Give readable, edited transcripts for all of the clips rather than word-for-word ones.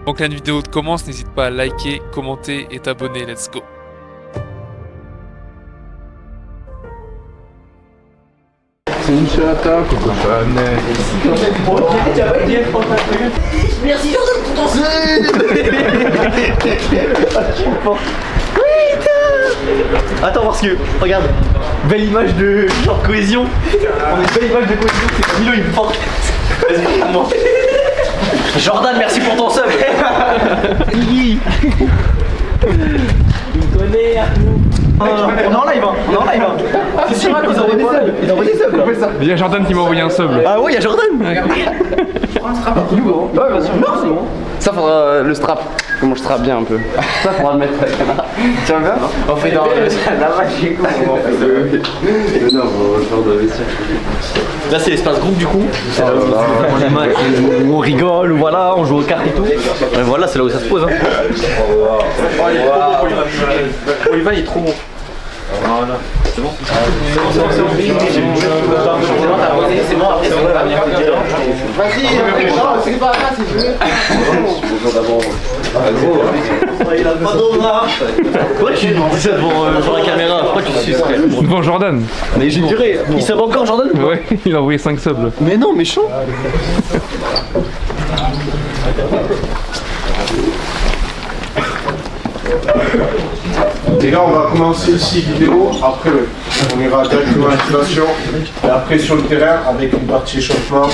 Donc la vidéo commence, n'hésite pas à liker, commenter et t'abonner. Let's go. Inch'Allah, Coco Chanel. Merci Jordan pour ton Attends parce que, regarde, belle image de genre cohésion. On a une belle image de cohésion, c'est Milo il me porte. Vas-y, moi. Jordan, merci pour ton sub. Il me connaît. On est en live, hein. On est en live, hein. C'est sûr qu'ils envoient des subs. Ils envoient des subs là. Il y a Jordan qui m'a envoyé un sub. Ah ouais, il y a Jordan. Ouais. Ouais, bien sûr. Non, Ça faudra le strap. Comment je strappe bien un peu. Ça faudra le mettre à la caméra. tiens bien. On fait dans la vache et quoi. On fait le. Non, on va faire de la vestiaire. Là c'est l'espace groupe du coup. C'est là où les matchs où on rigole, où voilà, on joue aux cartes et tout. Et voilà, c'est là où ça se pose. Hein. Oliva il est trop bon. Voilà. C'est bon. C'est bon, après c'est pas bien. Vas-y, c'est pas grave si tu veux. Bonjour d'abord. Il a pas d'eau là. Pourquoi tu dis ça devant la caméra? Pourquoi tu suces? Devant Jordan. Mais j'ai duré. Il sub encore Jordan? Ouais, il a envoyé 5 subs là. Mais non, méchant. Et là on va commencer ici vidéo, après on ira directement à l'activation et après sur le terrain avec une partie échauffement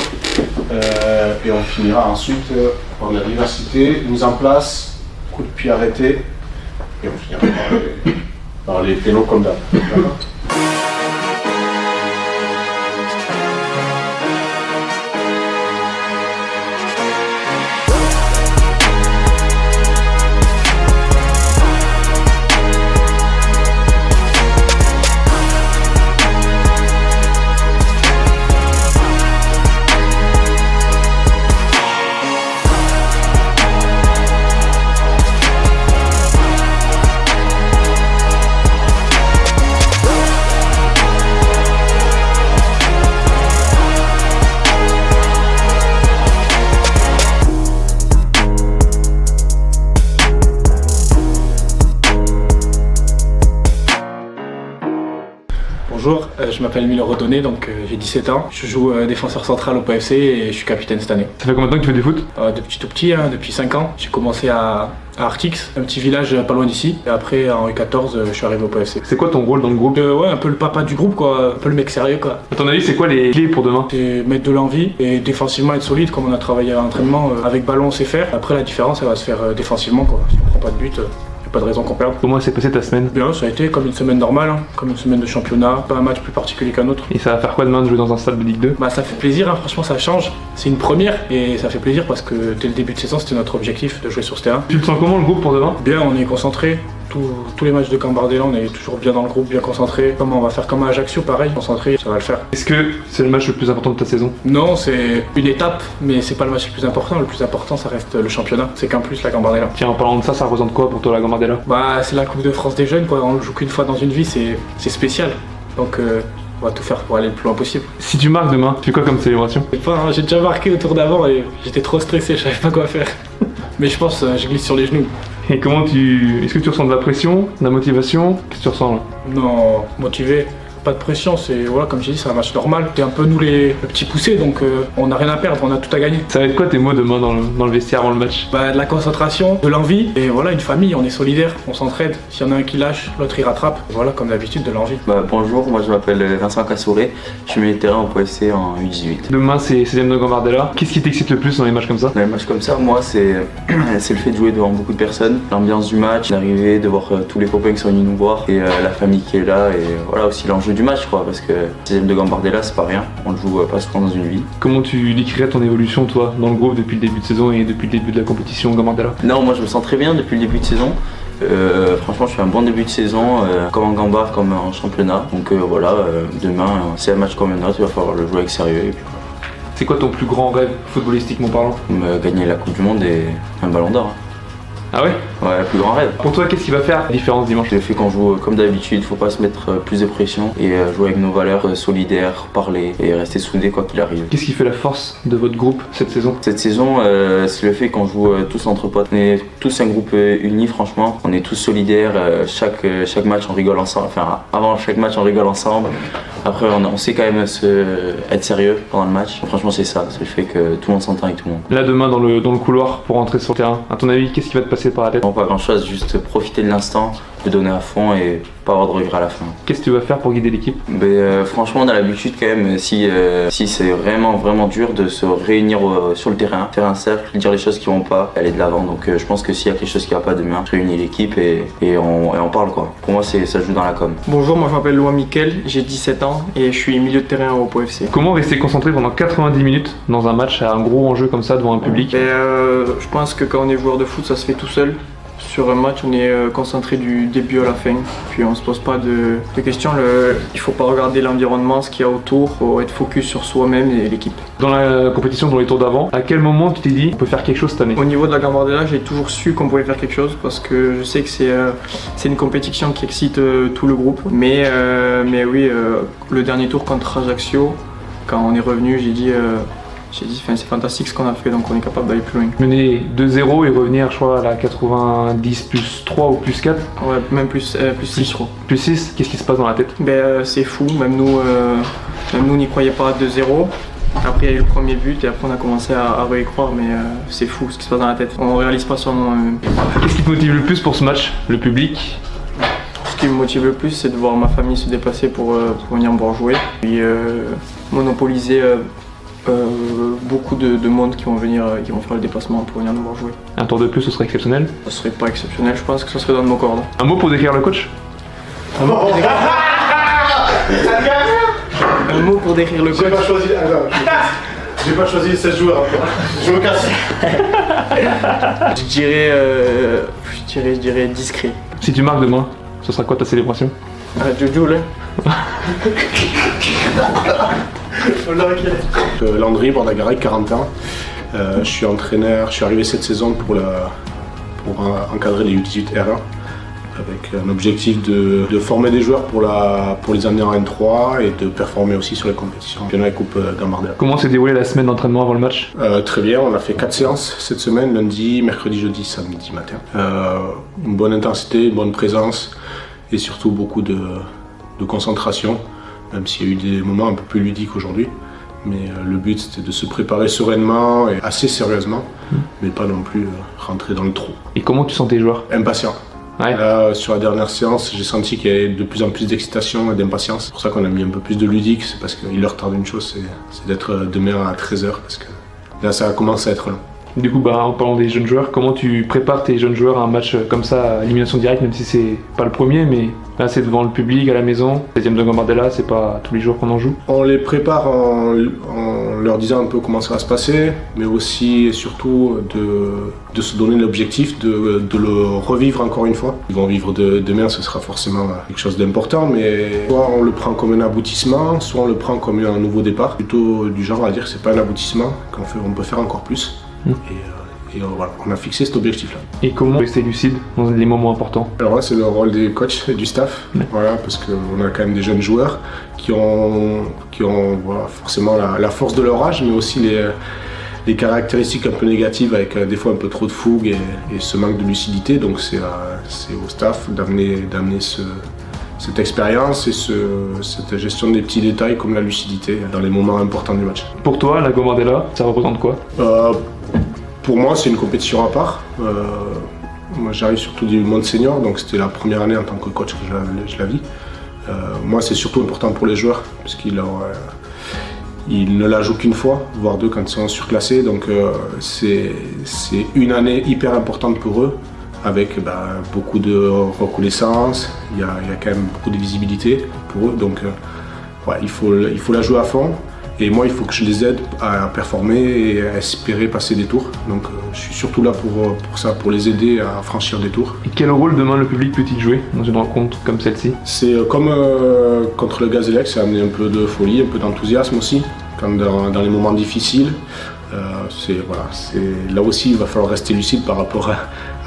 et on finira ensuite par la diversité, mise en place, coup de pied arrêté et on finira par les pénaux comme d'hab. D'accord ? Bonjour, je m'appelle Milo Redonné, donc j'ai 17 ans. Je joue défenseur central au PFC et je suis capitaine cette année. Ça fait combien de temps que tu fais du foot? Depuis tout petit, hein, depuis 5 ans. J'ai commencé à Artix, un petit village pas loin d'ici. Et après, en U14, je suis arrivé au PFC. C'est quoi ton rôle dans le groupe? Ouais, un peu le papa du groupe, quoi. Un peu le mec sérieux, quoi. À ton avis, c'est quoi les clés pour demain? C'est mettre de l'envie et défensivement être solide, comme on a travaillé à l'entraînement. Avec ballon, on sait faire. Après, la différence, elle va se faire défensivement, quoi. Si on prend pas de but, pas de raison qu'on perde. Comment s'est passée ta semaine? Bien, ça a été comme une semaine normale, hein, comme une semaine de championnat, pas un match plus particulier qu'un autre. Et ça va faire quoi demain de jouer dans un stade de Ligue 2? Bah ça fait plaisir, hein, franchement ça change. C'est une première et ça fait plaisir parce que dès le début de saison c'était notre objectif de jouer sur ce terrain. Tu le sens comment le groupe pour demain? Bien, on est concentré. Tous les matchs de Gambardella, on est toujours bien dans le groupe, bien concentré. Comme on va faire comme à Ajaccio, pareil, concentré, ça va le faire. Est-ce que c'est le match le plus important de ta saison? Non, c'est une étape, mais c'est pas le match le plus important. Le plus important, ça reste le championnat. C'est qu'un plus la Gambardella. Tiens, en parlant de ça, ça représente quoi pour toi la Gambardella? Bah, c'est la Coupe de France des jeunes, quoi. On le joue qu'une fois dans une vie, c'est spécial. Donc, on va tout faire pour aller le plus loin possible. Si tu marques demain, tu fais quoi comme célébration? J'ai déjà marqué au tour d'avant et j'étais trop stressé, je savais pas quoi faire. Mais je pense je glisse sur les genoux. Et comment est-ce que tu ressens de la pression, de la motivation? Qu'est-ce que tu ressens là? Non, motivé. Pas de pression, c'est voilà, comme j'ai dit, c'est un match normal. C'est un peu nous le petit poussé, donc on n'a rien à perdre, on a tout à gagner. Ça va être quoi tes mots demain dans le vestiaire avant le match? Bah, de la concentration, de l'envie, et voilà, une famille, on est solidaire, on s'entraide. S'il y en a un qui lâche, l'autre il rattrape. Et voilà, comme d'habitude, de l'envie. Bonjour, moi je m'appelle Vincent Cassouré, je suis milieu de terrain au PFC en U18. Demain c'est 16ème de Gambardella. Qu'est-ce qui t'excite le plus dans les matchs comme ça? Dans les matchs comme ça, moi c'est le fait de jouer devant beaucoup de personnes, l'ambiance du match, d'arriver, de voir tous les copains qui sont venus nous voir et la famille qui est là et voilà aussi l'enjeu du match quoi, parce que 16ème de Gambardella c'est pas rien, on le joue pas souvent dans une vie. Comment tu décrirais ton évolution toi dans le groupe depuis le début de saison et depuis le début de la compétition Gambardella? Non, moi je me sens très bien depuis le début de saison. Franchement, je fais un bon début de saison, comme en Gambard, comme en championnat. Donc voilà, demain, c'est un match comme un autre, il va falloir le jouer avec sérieux. Et puis, voilà. C'est quoi ton plus grand rêve footballistiquement parlant? Gagner la Coupe du Monde et un ballon d'or. Ah ouais? Ouais, le plus grand rêve. Pour toi, qu'est-ce qui va faire la différence dimanche? Le fait qu'on joue comme d'habitude, faut pas se mettre plus de pression et jouer avec nos valeurs, solidaires, parler et rester soudés quoi qu'il arrive. Qu'est-ce qui fait la force de votre groupe cette saison? Cette saison, c'est le fait qu'on joue tous entre potes. On est tous un groupe uni, franchement. On est tous solidaires. Chaque match, on rigole ensemble. Enfin, avant chaque match, on rigole ensemble. Après, on sait quand même être sérieux pendant le match. Franchement, c'est ça. C'est le fait que tout le monde s'entend avec tout le monde. Là, demain, dans le couloir pour rentrer sur le terrain, à ton avis, qu'est-ce qui va te passer par la tête? Bon, pas grand-chose, juste profiter de l'instant, le donner à fond et pas avoir de regrets à la fin. Qu'est-ce que tu vas faire pour guider l'équipe? Franchement, on a l'habitude quand même, si c'est vraiment dur, de se réunir sur le terrain, faire un cercle, dire les choses qui vont pas, aller de l'avant. Donc je pense que s'il y a quelque chose qui va pas demain, je réunis l'équipe et on parle quoi. Pour moi, ça joue dans la com. Bonjour, moi je m'appelle Loa Miquel, j'ai 17 ans et je suis milieu de terrain au Pau FC. Comment rester concentré pendant 90 minutes dans un match à un gros enjeu comme ça devant un public? Je pense que quand on est joueur de foot, ça se fait tout seul. Sur un match, on est concentré du début à la fin, puis on se pose pas de questions. Il faut pas regarder l'environnement, ce qu'il y a autour, faut être focus sur soi-même et l'équipe. Dans la compétition, dans les tours d'avant, à quel moment tu t'es dit on peut faire quelque chose cette année? Au niveau de la Gambardella, j'ai toujours su qu'on pouvait faire quelque chose parce que je sais que c'est une compétition qui excite tout le groupe. Mais oui, le dernier tour contre Ajaccio, quand on est revenu, j'ai dit c'est fantastique ce qu'on a fait, donc on est capable d'aller plus loin. Mener 2-0 et revenir, je crois, à la 90 plus 3 ou plus 4? Ouais, même plus 6, je crois. Plus 6, qu'est-ce qui se passe dans la tête? C'est fou, même nous n'y croyait pas à 2-0. Après il y a eu le premier but et après on a commencé à y croire, mais c'est fou ce qui se passe dans la tête. On réalise pas sur le moment même. Qu'est-ce qui te motive le plus pour ce match? Le public? Ce qui me motive le plus, c'est de voir ma famille se déplacer pour venir me voir jouer. Puis monopoliser beaucoup de monde qui vont faire le déplacement pour venir nous voir jouer. Un tour de plus, ce serait exceptionnel? Ce serait pas exceptionnel, je pense que ce serait dans nos cordes. Un mot pour décrire le coach? Un mot pour décrire le coach. J'ai pas choisi 16 joueurs encore. Je me casse. Je dirais discret. Si tu marques demain, ce sera quoi ta célébration? Jojo là. Landry Bordagarec, 40 ans. Je suis entraîneur, je suis arrivé cette saison pour encadrer les U18 R1 avec un objectif de former des joueurs pour les amener en N3 et de performer aussi sur les compétitions. Championnat et Coupe Gambardella. Comment s'est déroulée la semaine d'entraînement avant le match? Très bien, on a fait 4 séances cette semaine, lundi, mercredi, jeudi, samedi matin. Une bonne intensité, une bonne présence et surtout beaucoup de concentration, même s'il y a eu des moments un peu plus ludiques aujourd'hui. Mais le but c'était de se préparer sereinement et assez sérieusement, mais pas non plus rentrer dans le trou. Et comment tu sens tes joueurs? Impatient. Ouais. Là, sur la dernière séance, j'ai senti qu'il y avait de plus en plus d'excitation et d'impatience. C'est pour ça qu'on a mis un peu plus de ludique, c'est parce qu'il leur tarde une chose, c'est d'être demain à 13h, parce que là ça commence à être long. Du coup, en parlant des jeunes joueurs, comment tu prépares tes jeunes joueurs à un match comme ça, à élimination directe, même si c'est pas le premier, mais là c'est devant le public, à la maison, 7ème de Gambardella, c'est pas tous les jours qu'on en joue? On les prépare en leur disant un peu comment ça va se passer, mais aussi et surtout de se donner l'objectif de le revivre encore une fois. Ils vont vivre demain, ce sera forcément quelque chose d'important, mais soit on le prend comme un aboutissement, soit on le prend comme un nouveau départ. Plutôt du genre à dire que c'est pas un aboutissement, qu'on peut faire encore plus. Et voilà, on a fixé cet objectif-là. Et comment rester lucide dans les moments importants? Alors là, c'est le rôle des coachs et du staff, voilà, parce qu'on a quand même des jeunes joueurs qui ont voilà, forcément la force de leur âge, mais aussi les caractéristiques un peu négatives avec des fois un peu trop de fougue et ce manque de lucidité. Donc c'est au staff d'amener cette expérience et cette gestion des petits détails comme la lucidité dans les moments importants du match. Pour toi, la Gambardella, ça représente quoi? Pour moi, c'est une compétition à part. Moi, j'arrive surtout du monde senior, donc c'était la première année en tant que coach que je la vis. Moi, c'est surtout important pour les joueurs, parce qu'ils ne la jouent qu'une fois, voire deux quand ils sont surclassés. Donc, c'est une année hyper importante pour eux, avec beaucoup de reconnaissance. Il y a quand même beaucoup de visibilité pour eux. Donc, ouais, il faut la jouer à fond. Et moi, il faut que je les aide à performer et à espérer passer des tours. Donc je suis surtout là pour ça, pour les aider à franchir des tours. Et quel rôle demain le public peut-il jouer dans une rencontre comme celle-ci? C'est comme contre le Gazélec, ça a amené un peu de folie, un peu d'enthousiasme aussi, comme dans les moments difficiles. Voilà, là aussi, il va falloir rester lucide par rapport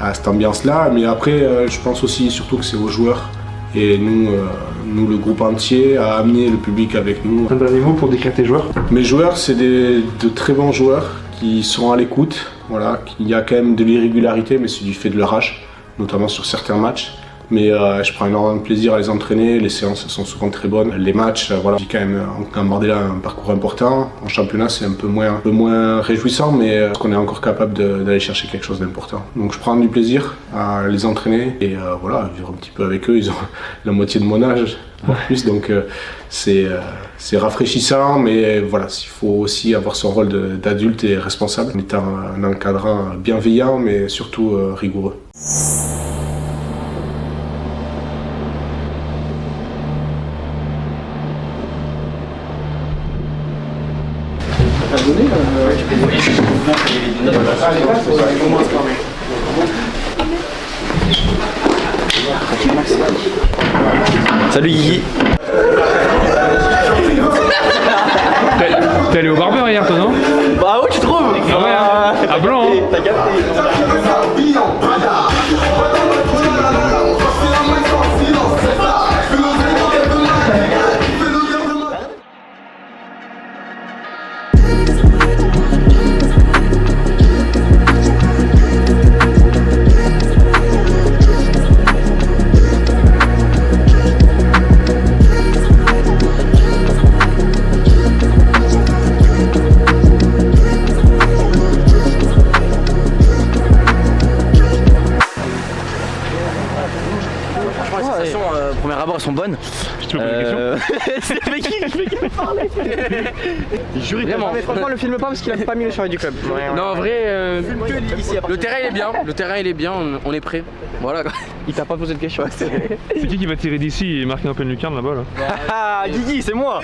à cette ambiance-là. Mais après, je pense aussi surtout que c'est aux joueurs. Et nous, le groupe entier, à amener le public avec nous. Un dernier mot pour décrire tes joueurs? Mes joueurs, c'est de très bons joueurs qui sont à l'écoute. Voilà, il y a quand même de l'irrégularité, mais c'est du fait de leur âge, notamment sur certains matchs. Mais je prends énormément de plaisir à les entraîner, les séances sont souvent très bonnes. Les matchs, voilà, j'ai quand même Gambardella un parcours important. En championnat, c'est un peu moins réjouissant, mais on est encore capable d'aller chercher quelque chose d'important. Donc je prends du plaisir à les entraîner et voilà, vivre un petit peu avec eux. Ils ont la moitié de mon âge, voire plus, donc c'est rafraîchissant, mais voilà, il faut aussi avoir son rôle d'adulte et responsable, en étant un encadrant bienveillant, mais surtout rigoureux. Salut Guigui. T'es allé au barbeur hier, toi, non? Bah ouais, tu trouves? Ah ouais, hein. À blanc, hein. T'as capté. Premier abord, elles sont bonnes. Je te pose une question. C'est mais qui me parlait? Vraiment. Franchement, le filme pas parce qu'il a pas mis le charret du club. Non, en vrai, le terrain il est bien. Le terrain il est bien. On est prêt. Voilà. Il t'a pas posé de question. C'est qui va tirer d'ici et marquer un peu de lucarne là-bas là? Ah, Guigui, c'est moi.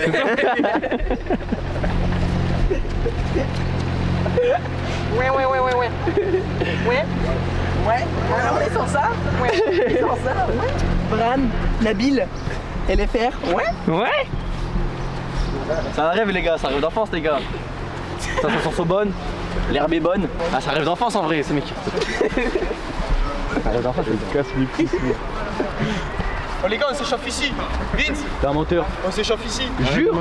Ouais, alors on est sur ça? Ouais, on est sur ça, ouais. Bran, Nabil, LFR, ouais. C'est un rêve les gars, c'est un rêve d'enfance les gars. Ça sent so bonne, l'herbe est bonne. Ah, c'est un rêve d'enfance en vrai ces mecs. C'est un rêve d'enfance, je casse les pouces. Oh les gars, on s'échauffe ici. Vince, T'es un menteur. on s'échauffe ici. Jure.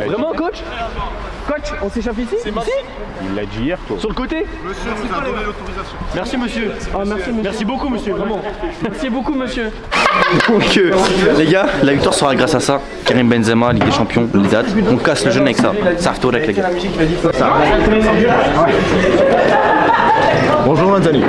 Vraiment coach? Coach, on s'échauffe ici? C'est ici. Il l'a dit hier, toi. Sur le côté? Monsieur nous a donné l'autorisation. Merci monsieur. Ah, merci monsieur. Merci beaucoup monsieur, vraiment. Merci beaucoup monsieur. Donc les gars, la victoire sera grâce à ça. Karim Benzema, Ligue des Champions, les dates. On casse le jeune avec ça. Ça arrive avec les gars. Bonjour Anthony.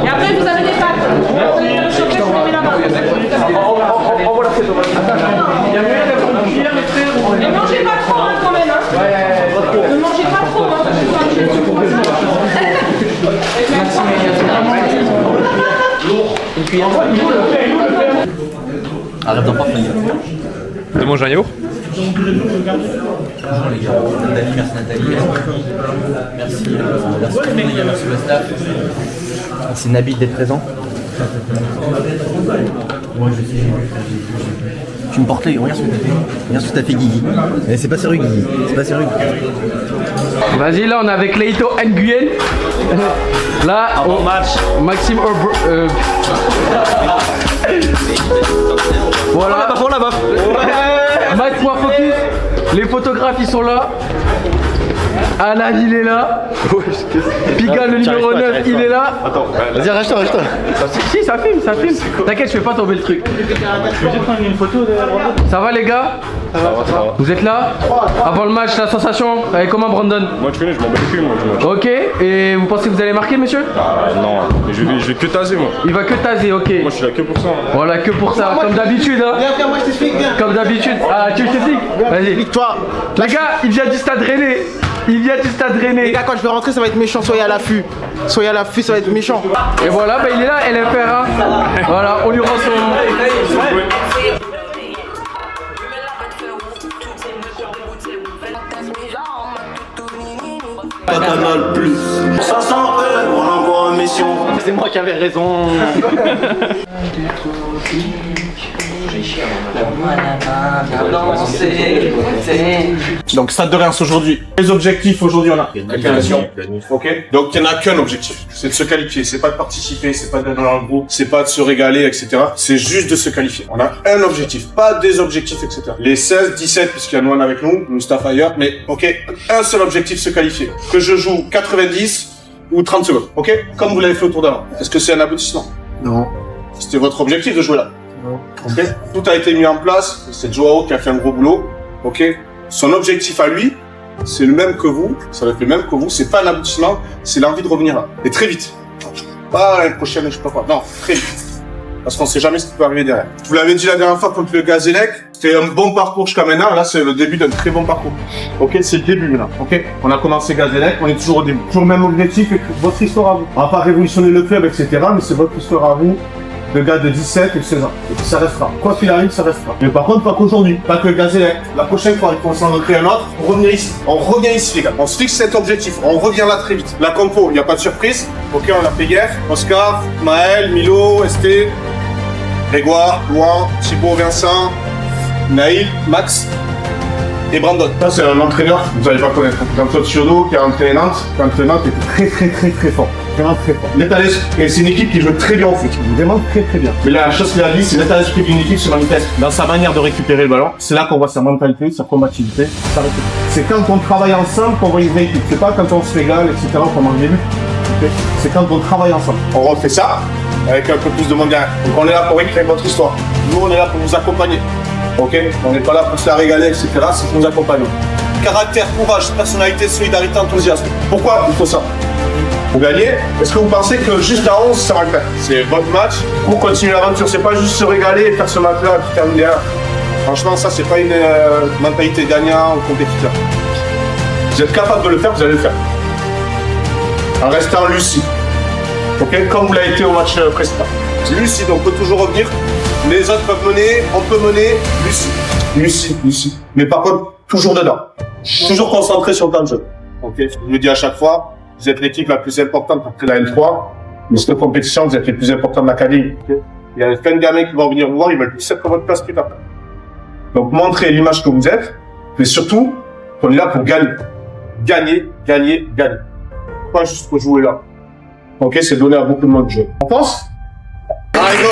Et après, vous avez des pâtes. Ne mangez pas trop hein, quand même. Hein. Ne mangez pas trop. Arrête d'en parler. De manger un yaourt? Bonjour les gars, Nathalie, merci Nathalie. Merci les gars, merci le staff. Merci Nabil d'être présent. Moi je sais. Tu me portais, regarde ce que t'as fait. Regarde ce que t'as fait Guigui. Mais c'est pas sérieux Guigui, c'est pas sérieux. Vas-y, là on est avec Leito Nguyen. Là, au match, Maxime voilà. On la baffe. Mike.focus. Les photographes ils sont là. Alan il est là. Pigalle le numéro 9 il est là. Attends, Vas-y, arrête-toi. Si ça filme. T'inquiète, je fais pas tomber le truc. Ça va les gars? ça va. Vous êtes là? Avant le match, la sensation, elle est comment Brandon? Moi, tu connais, je m'en bats les couilles, moi. Ok, et vous pensez que vous allez marquer monsieur? Non, je vais que taser, moi. Il va que taser, ok. Moi, je suis là que pour ça. Voilà, que pour ça, comme d'habitude hein. Viens, moi je t'explique, viens. Comme d'habitude. Ah, tu veux que je t'explique? Vas-y. Toi, Les gars, il vient du stade Rennais. les gars, quand je vais rentrer, ça va être méchant. Soyez à l'affût. Ça va être méchant. Et voilà, bah il est là, LFR. Voilà, on lui rend son... pas Canal Plus. Ça s'appelle, on envoie en mission. C'est moi qui avais raison. Donc Stade de Reims aujourd'hui. Les objectifs aujourd'hui, on a qualification. Ok. Donc il n'y en a qu'un objectif, c'est de se qualifier. C'est pas de participer, c'est pas d'être dans le groupe, c'est pas de se régaler, etc. C'est juste de se qualifier. On a un objectif, pas des objectifs, etc. Les 16, 17, puisqu'il y a Noan avec nous, Mustapha ailleurs, mais ok, un seul objectif, se qualifier. Que je joue 90 ou 30 secondes, ok. Comme vous l'avez fait autour d'avant. Est-ce que c'est un aboutissement? Non. C'était votre objectif de jouer là? Non. Ok. Tout a été mis en place. C'est Joao qui a fait un gros boulot. Ok. Son objectif à lui, c'est le même que vous. Ça va être le même que vous. C'est pas un aboutissement. C'est l'envie de revenir là. Et très vite. Pas l'année prochaine, je sais pas quoi. Non, très vite. Parce qu'on sait jamais ce qui peut arriver derrière. Je vous l'avais dit la dernière fois contre le Gazélec. C'était un bon parcours jusqu'à maintenant. Là, c'est le début d'un très bon parcours. Ok, c'est le début maintenant. Ok. On a commencé Gazélec. On est toujours au début. Toujours le même objectif. Votre histoire à vous. On va pas révolutionner le club, etc. Mais c'est votre histoire à vous. De gars de 17 et de 16 ans. Et puis ça restera. Quoi qu'il arrive, ça restera. Mais par contre, pas qu'aujourd'hui. Pas que le Gazélec. La prochaine fois, il faut s'en recréer un autre. On revient ici. On revient ici, les gars. On se fixe cet objectif. On revient là très vite. La compo, il n'y a pas de surprise. Ok, on a fait gaffe. Oscar, Maël, Milo, ST, Grégoire, Louan, Thibaut, Vincent, Naïl, Max et Brandon. Ça, c'est un entraîneur que vous n'allez pas connaître. Jean-Claude Ciodo qui a entraîné Nantes. L'entraîneur Nantes était très fort. Vraiment très fort. L'état d'esprit, et c'est une équipe qui joue très bien au foot. Vraiment très bien. Mais la chose qu'il a dit, c'est l'état d'esprit d'une équipe sur la vitesse. Dans sa manière de récupérer le ballon, c'est là qu'on voit sa mentalité, sa combativité, sa réussite. C'est quand on travaille ensemble qu'on voit une vraie équipe. C'est pas quand on se régale, etc. qu'on mange des buts. C'est quand on travaille ensemble. On refait ça avec un peu plus de monde derrière. Donc on est là pour écrire votre histoire. Nous, on est là pour vous accompagner. Ok? On n'est pas là pour se la régaler, etc. C'est pour nous accompagner. Caractère, courage, personnalité, solidarité, enthousiasme. Pourquoi il faut ça? Pour gagner, est-ce que vous pensez que juste à 11, ça va le faire? C'est votre match pour continuer l'aventure. C'est pas juste se régaler et faire ce match-là et puis terminer là. Franchement, ça, c'est pas une mentalité gagnant ou compétiteur. Vous êtes capable de le faire, vous allez le faire. En restant lucide. Ok? Comme vous l'avez été au match précédent. Lucide, on peut toujours revenir. Les autres peuvent mener, on peut mener. Lucide. Mais par contre, toujours dedans. Toujours concentré sur le temps de jeu. Ok? Je le dis à chaque fois. Vous êtes l'équipe la plus importante après la L3, mais cette compétition, vous êtes les plus importants de l'académie. Okay. Il y a plein de gamins qui vont venir vous voir, ils veulent plus être à votre place plus tard. Donc, montrez l'image que vous êtes, mais surtout, qu'on est là pour gagner. Gagner. Pas juste pour jouer là. Ok, c'est donné à beaucoup de monde de jouer. On pense? Allez, go!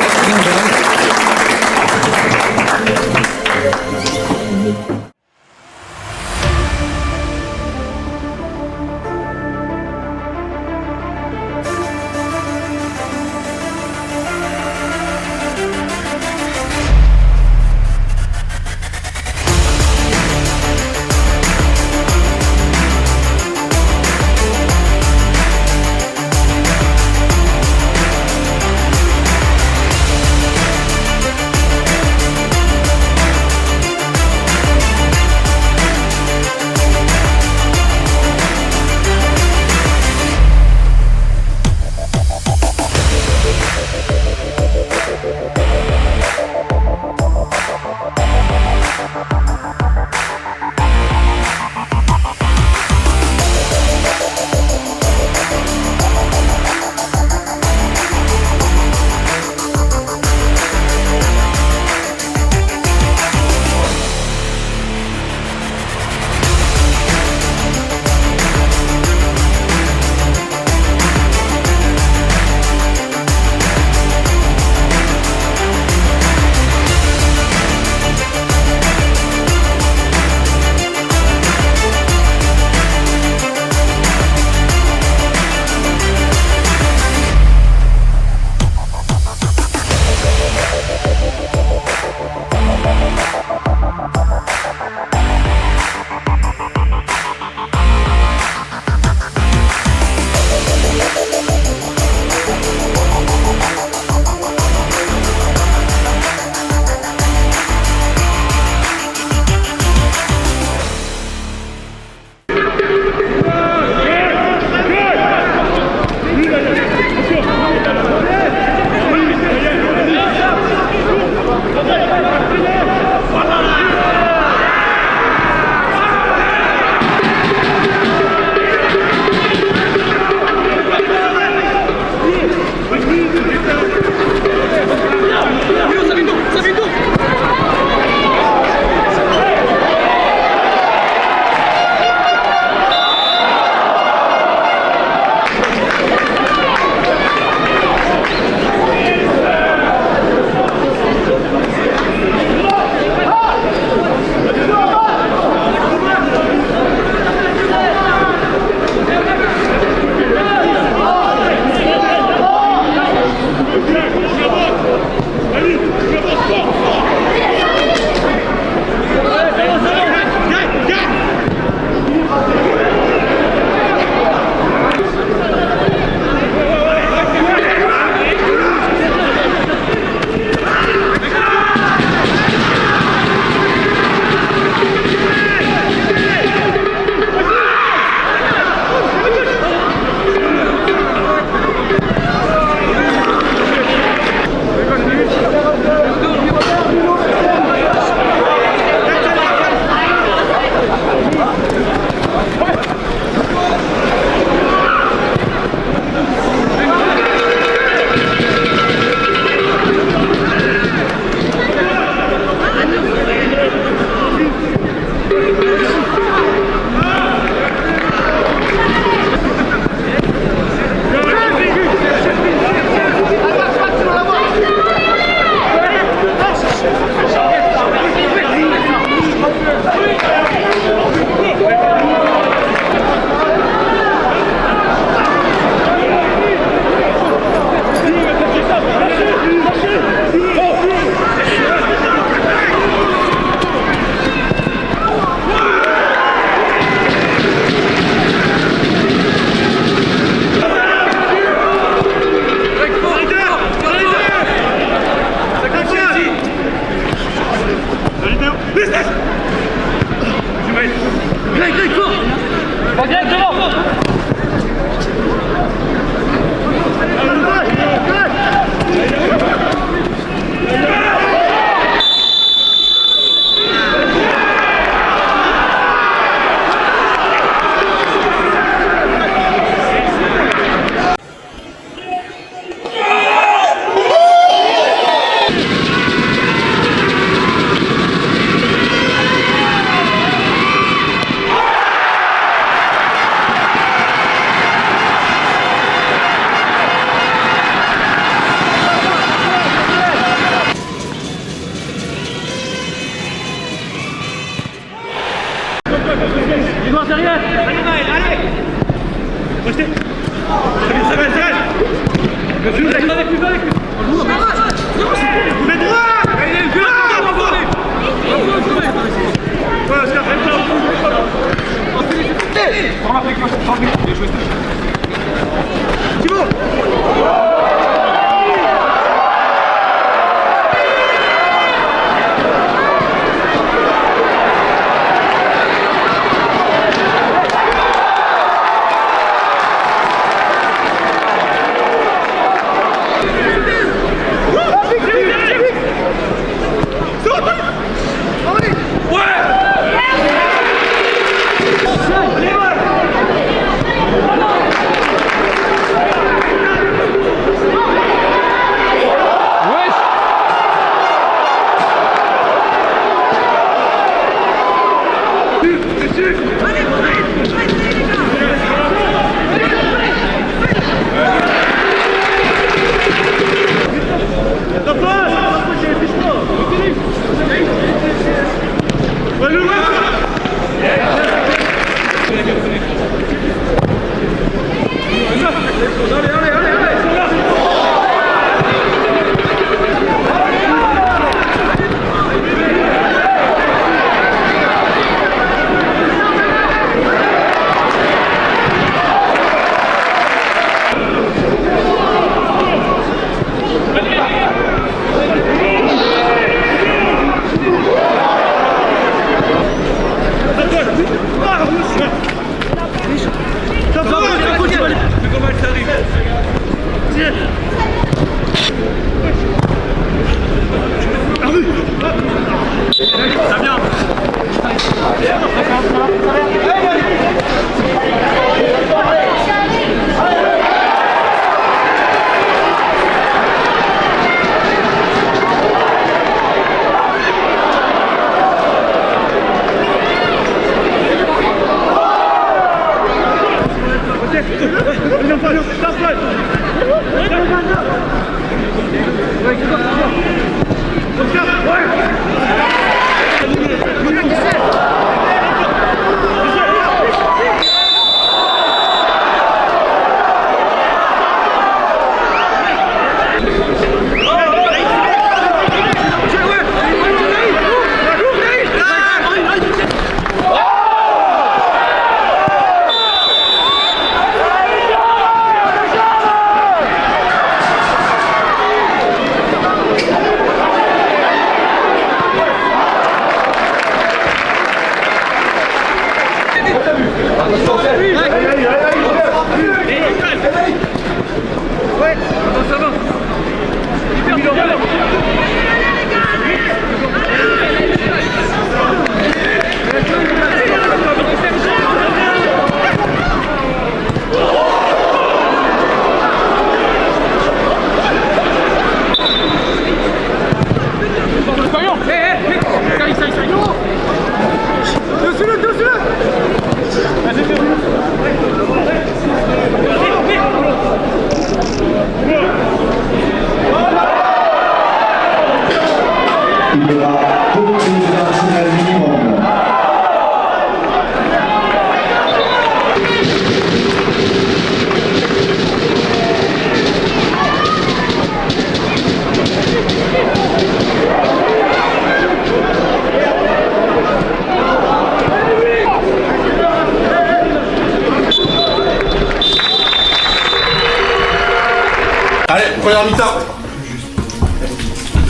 Allez, première mi-temps.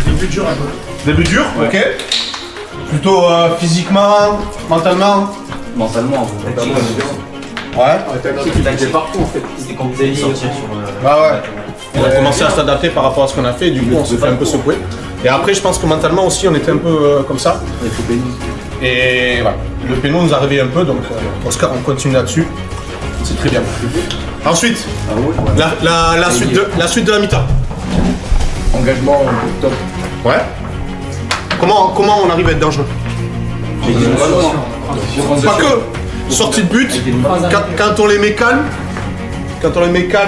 Début dur. Début dur, ok. Plutôt physiquement, mentalement. Mentalement, Ouais. C'est partout en fait. C'est quand vous allez sortir sur. Ah ouais. On a commencé à s'adapter par rapport à ce qu'on a fait, du coup on s'est fait un peu secouer. Et après je pense que mentalement aussi on était un peu comme ça. Et voilà, le péno nous a réveillé un peu, donc Oscar on continue là-dessus. C'est très bien. Ensuite, la suite de la mi-temps. Engagement top. Ouais. Comment on arrive à être dangereux? Pas que sortie de but, quand on les met calmes, et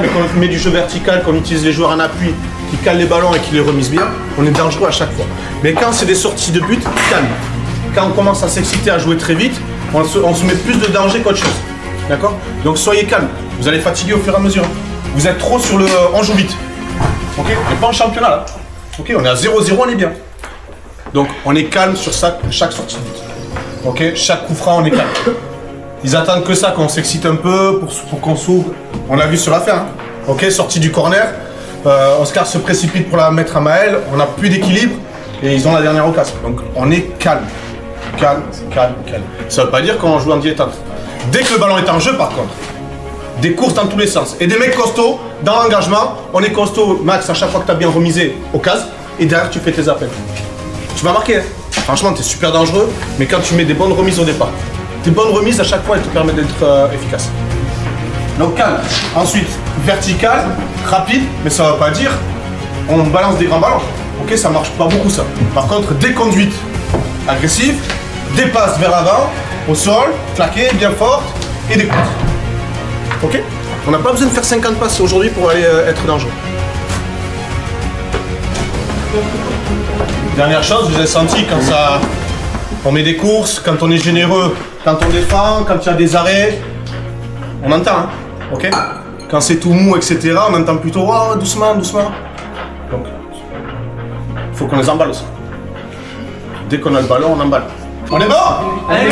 qu'on met du jeu vertical, qu'on utilise les joueurs en appui, qui calent les ballons et qui les remisent bien, on est dangereux à chaque fois. Mais quand c'est des sorties de but, calme. Quand on commence à s'exciter, à jouer très vite, on se met plus de danger qu'autre chose. D'accord? Donc soyez calme, vous allez fatiguer au fur et à mesure. Vous êtes trop sur le on joue vite. Ok, on n'est pas en championnat là. Ok, on est à 0-0, on est bien. Donc on est calme sur chaque sortie de but. Ok, chaque coup franc, on est calme. Ils attendent que ça, qu'on s'excite un peu pour qu'on s'ouvre. On l'a vu sur la fin. Hein. Ok, sortie du corner. Oscar se précipite pour la mettre à Maël. On n'a plus d'équilibre et ils ont la dernière occasion. Donc on est calme. Calme. Ça veut pas dire qu'on joue en dilettante. Dès que le ballon est en jeu, par contre, des courses dans tous les sens. Et des mecs costauds, dans l'engagement, on est costaud, Max, à chaque fois que tu as bien remisé au cases, et derrière tu fais tes appels. Tu vas marquer, hein. Franchement, tu es super dangereux, mais quand tu mets des bonnes remises au départ, tes bonnes remises à chaque fois, elles te permettent d'être efficace. Donc calme. Ensuite, vertical, rapide, mais ça ne va pas dire on balance des grands ballons. Ok, ça marche pas beaucoup ça. Par contre, des conduites agressives, des passes vers l'avant, au sol, claquées, bien fortes, et des courses. Ok? On n'a pas besoin de faire 50 passes aujourd'hui pour aller être dangereux. Dernière chose, vous avez senti quand ça... On met des courses, quand on est généreux, quand on défend, quand il y a des arrêts, on entend, hein? Ok? Quand c'est tout mou, etc., on entend plutôt oh, doucement. Donc, il faut qu'on les emballe aussi. Dès qu'on a le ballon, on emballe. On est bon? Allez.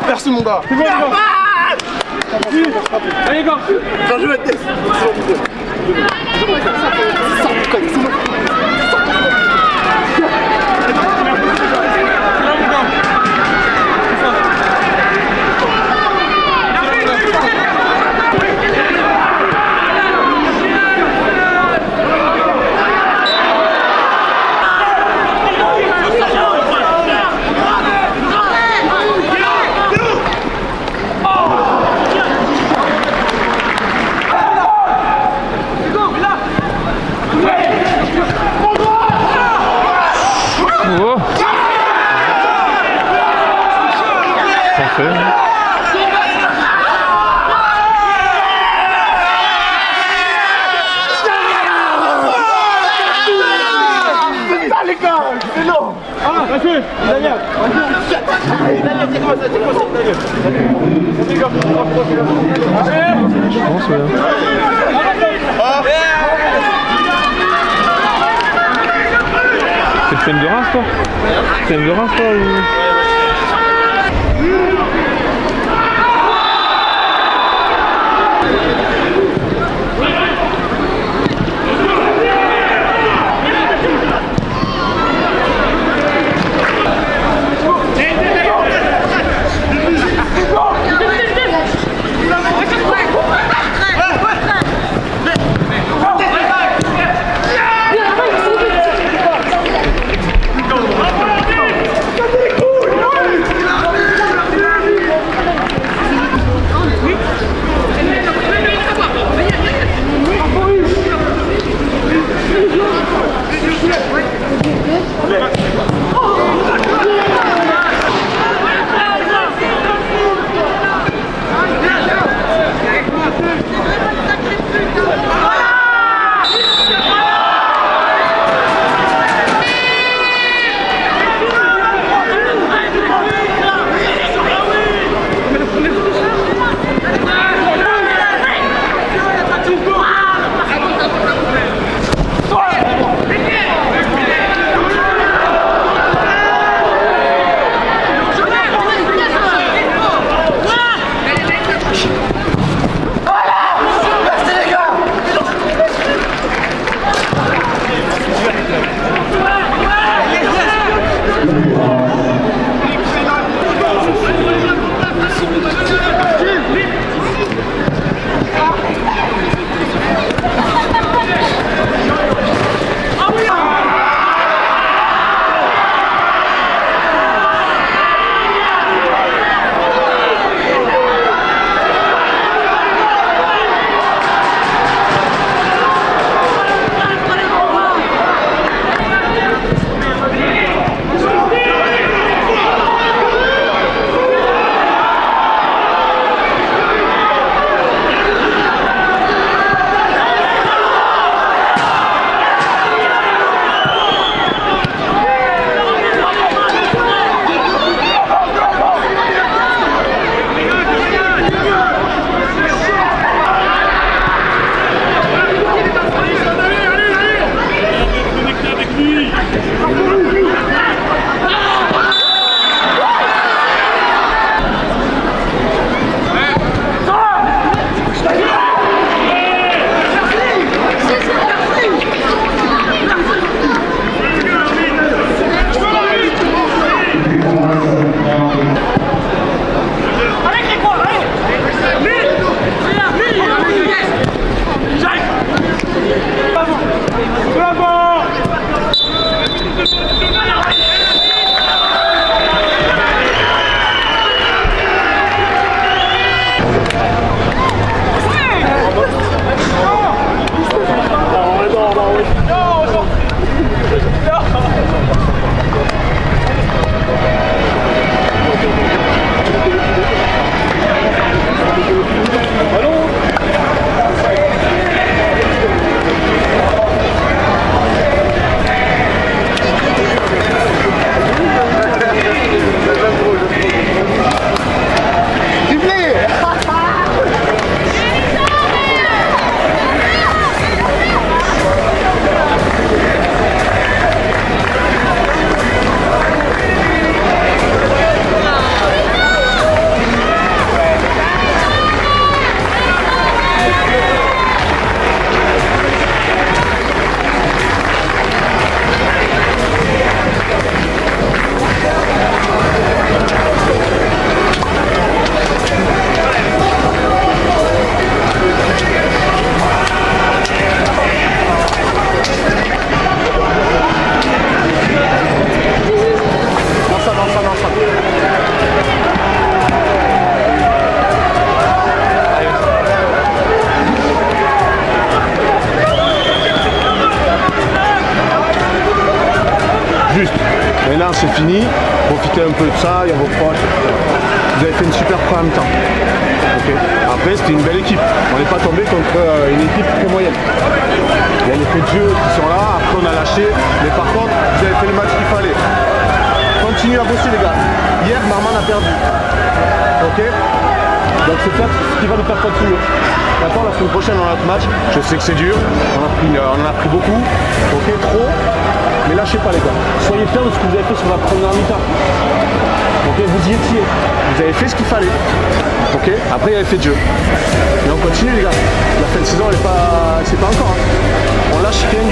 Merci mon gars. C'est bon, allez, go. Bien joué, Tess. non. Ah, vas-y, Daniel. Daniel, c'est comment ça, Daniel. Je pense, ouais. C'est le thème de Reims, toi? Le thème de Reims, toi ou... Maintenant c'est fini, profitez un peu de ça, il y a vos proches. Vous avez fait une super première temps. Okay. Après c'était une belle équipe, on n'est pas tombé contre une équipe très moyenne. Il y a les faits de jeu qui sont là, après on a lâché, mais par contre vous avez fait le match qu'il fallait. perdu. Ok? Donc c'est ça ce qui va nous faire continuer. D'accord, la semaine prochaine on a notre match. Je sais que c'est dur, on en a pris beaucoup, ok, trop. Mais lâchez pas les gars. Soyez fiers de ce que vous avez fait sur la première mi-temps. Ok, vous y étiez. Vous avez fait ce qu'il fallait. Ok, après il y avait fait de jeu. Mais on continue les gars. La fin de saison elle est pas. C'est pas encore. Hein. On lâche rien